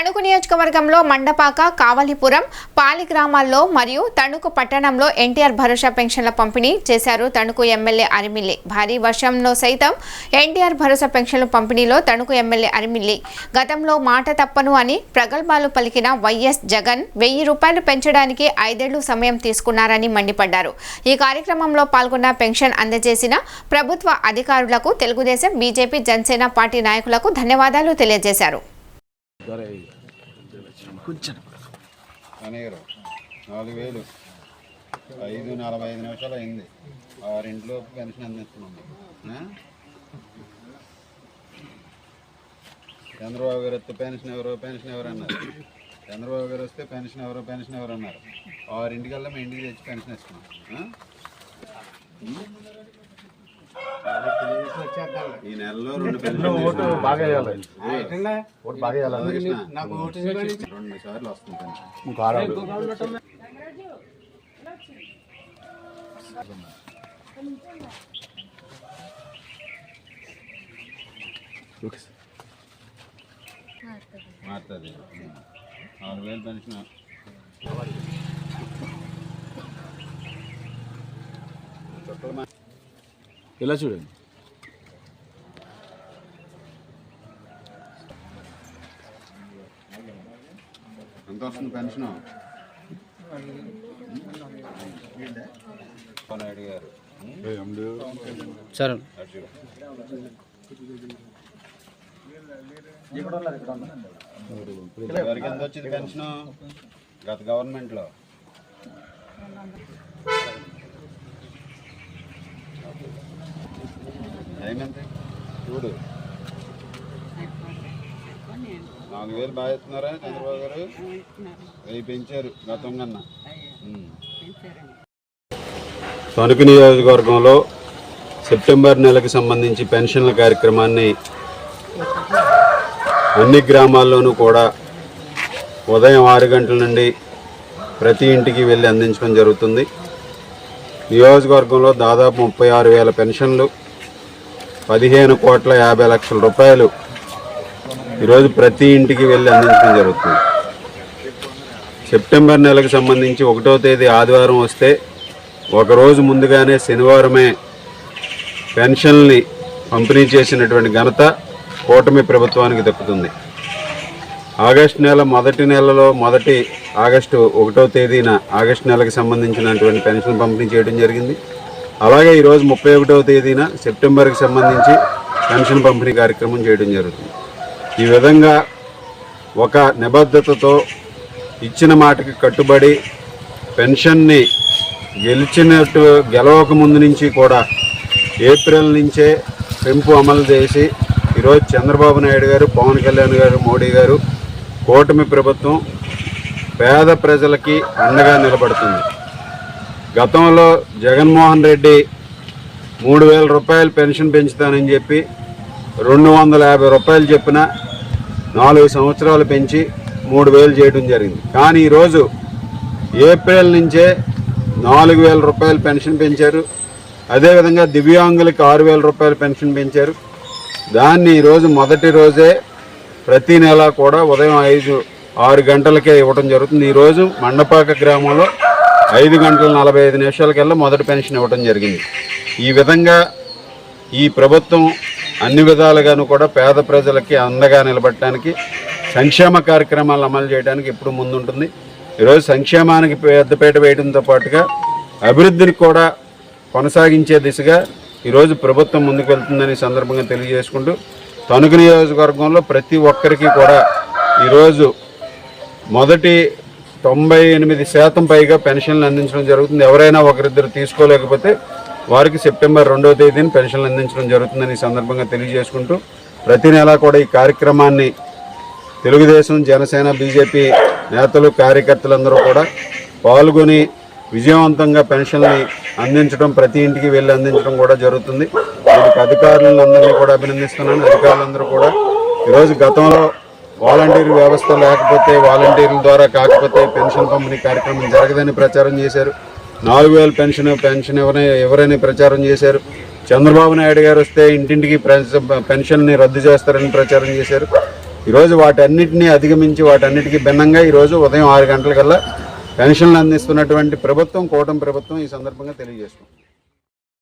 తణుకు నియోజకవర్గంలో మండపాక, కావలిపురం, పాలి గ్రామాల్లో మరియు తణుకు పట్టణంలో ఎన్టీఆర్ భరోసా పెన్షన్ల పంపిణీ చేశారు. తణుకు ఎమ్మెల్యే అరిమిల్లి భారీ వర్షంలో సైతం ఎన్టీఆర్ భరోసా పెన్షన్ల పంపిణీలో తణుకు ఎమ్మెల్యే అరిమిల్లి గతంలో మాట తప్పను అని ప్రగల్భాలు పలికిన వైఎస్ జగన్ 1000 రూపాయలు పెంచడానికి 5 ఏళ్లు సమయం తీసుకున్నారని మండిపడ్డారు. ఈ కార్యక్రమంలో పాల్గొన్న పెన్షన్ అందజేసిన ప్రభుత్వ అధికారులకు, తెలుగుదేశం, బీజేపీ, జనసేన పార్టీ నాయకులకు ధన్యవాదాలు తెలియజేశారు. 4000 5:45 నిమిషాలు అయింది. 6 పెన్షన్ అందిస్తున్నాం. చంద్రబాబు గారు వస్తే పెన్షన్ ఎవరు అన్నారు. చంద్రబాబు గారు వస్తే పెన్షన్ ఎవరు అన్నారు. 6 మేము ఇంటికి తెచ్చి పెన్షన్ ఇస్తున్నాం. ఈ నెలలో 2 పెన్షన్ బాగా 2 సార్లు వస్తుంది పెన్షన్. మారుతుంది 6000 పెన్షన్. ఇలా చూడండి. ఎంత వస్తుంది పెన్షన్? నాయుడు గారు సార్ ఎవరికి ఎంత వచ్చింది పెన్షన్ గత గవర్నమెంట్లో? ఏమంతే చూడు. 4000 బాగా ఇస్తున్నారా చంద్రబాబు గారు? 1000 పెంచారు గతం కన్నా. తణుకు నియోజకవర్గంలో సెప్టెంబర్ నెలకు సంబంధించి పెన్షన్ల కార్యక్రమాన్ని అన్ని గ్రామాల్లోనూ కూడా ఉదయం 6 గంటల నుండి ప్రతి ఇంటికి వెళ్ళి అందించడం జరుగుతుంది. నియోజకవర్గంలో దాదాపు 36,000 పెన్షన్లు, 15,50,00,000 రూపాయలు ఈరోజు ప్రతి ఇంటికి వెళ్ళి అందించడం జరుగుతుంది. సెప్టెంబర్ నెలకు సంబంధించి 1వ తేదీ ఆదివారం వస్తే ఒకరోజు ముందుగానే శనివారమే పెన్షన్ని పంపిణీ చేసినటువంటి ఘనత కూటమి ప్రభుత్వానికి దక్కుతుంది. ఆగస్టు నెల మొదటి ఆగస్టు 1వ తేదీన ఆగస్టు నెలకు సంబంధించినటువంటి పెన్షన్ పంపిణీ చేయడం జరిగింది. అలాగే ఈరోజు 31వ తేదీన సెప్టెంబర్కి సంబంధించి పెన్షన్ పంపిణీ కార్యక్రమం చేయడం జరుగుతుంది. ఈ విధంగా ఒక నిబద్ధతతో ఇచ్చిన మాటకి కట్టుబడి పెన్షన్ని గెలవక ముందు నుంచి కూడా ఏప్రిల్ నుంచే పెంపు అమలు చేసి ఈరోజు చంద్రబాబు నాయుడు గారు, పవన్ కళ్యాణ్ గారు, మోడీ గారు, కూటమి ప్రభుత్వం పేద ప్రజలకి అండగా నిలబడుతుంది. గతంలో జగన్మోహన్ రెడ్డి 3,000 రూపాయలు పెన్షన్ పెంచుతానని చెప్పి 250 రూపాయలు చెప్పిన 4 సంవత్సరాలు పెంచి 3,000 చేయడం జరిగింది. కానీ ఈరోజు ఏప్రిల్ నుంచే 4,000 రూపాయలు పెన్షన్ పెంచారు. అదేవిధంగా దివ్యాంగులకి 6,000 రూపాయలు పెన్షన్ పెంచారు. దాన్ని ఈరోజు మొదటి రోజే ప్రతి నెల కూడా ఉదయం 6 గంటలకే ఇవ్వడం జరుగుతుంది. ఈరోజు మండపాక గ్రామంలో 5:45 మొదటి పెన్షన్ ఇవ్వడం జరిగింది. ఈ విధంగా ఈ ప్రభుత్వం అన్ని విధాలుగాను కూడా పేద ప్రజలకి అండగా నిలబడటానికి, సంక్షేమ కార్యక్రమాలు అమలు చేయడానికి ఎప్పుడు ముందుంటుంది. ఈరోజు సంక్షేమానికి పెద్దపీట వేయడంతో పాటుగా అభివృద్ధిని కూడా కొనసాగించే దిశగా ఈరోజు ప్రభుత్వం ముందుకు వెళ్తుందని సందర్భంగా తెలియజేసుకుంటూ, తణుకు నియోజకవర్గంలో ప్రతి ఒక్కరికి కూడా ఈరోజు మొదటి 98% పైగా పెన్షన్లు అందించడం జరుగుతుంది. ఎవరైనా ఒకరిద్దరు తీసుకోలేకపోతే వారికి సెప్టెంబర్ 2వ తేదీన పెన్షన్లు అందించడం జరుగుతుందని సందర్భంగా తెలియజేసుకుంటూ, ప్రతి నెలా కూడా ఈ కార్యక్రమాన్ని తెలుగుదేశం, జనసేన, బీజేపీ నేతలు, కార్యకర్తలందరూ కూడా పాల్గొని విజయవంతంగా పెన్షన్ని అందించడం, ప్రతి ఇంటికి వెళ్ళి అందించడం కూడా జరుగుతుంది. దీనికి అధికారులందరినీ కూడా అభినందిస్తున్నాను. అధికారులందరూ కూడా ఈరోజు గతంలో వాలంటీర్ వ్యవస్థ లేకపోతే, వాలంటీర్ల ద్వారా కాకపోతే పెన్షన్ పంపిణీ కార్యక్రమం జరగదని ప్రచారం చేశారు. 4,000 పెన్షన్ ఎవరైనా ప్రచారం చేశారు. చంద్రబాబు నాయుడు గారు వస్తే ఇంటింటికి పెన్షన్ని రద్దు చేస్తారని ప్రచారం చేశారు. ఈరోజు వాటన్నిటిని అధిగమించి వాటన్నిటికీ భిన్నంగా ఈరోజు ఉదయం 6 గంటలకల్లా పెన్షన్లు అందిస్తున్నటువంటి ప్రభుత్వం కూటమి ప్రభుత్వం ఈ సందర్భంగా తెలియజేస్తున్నాం.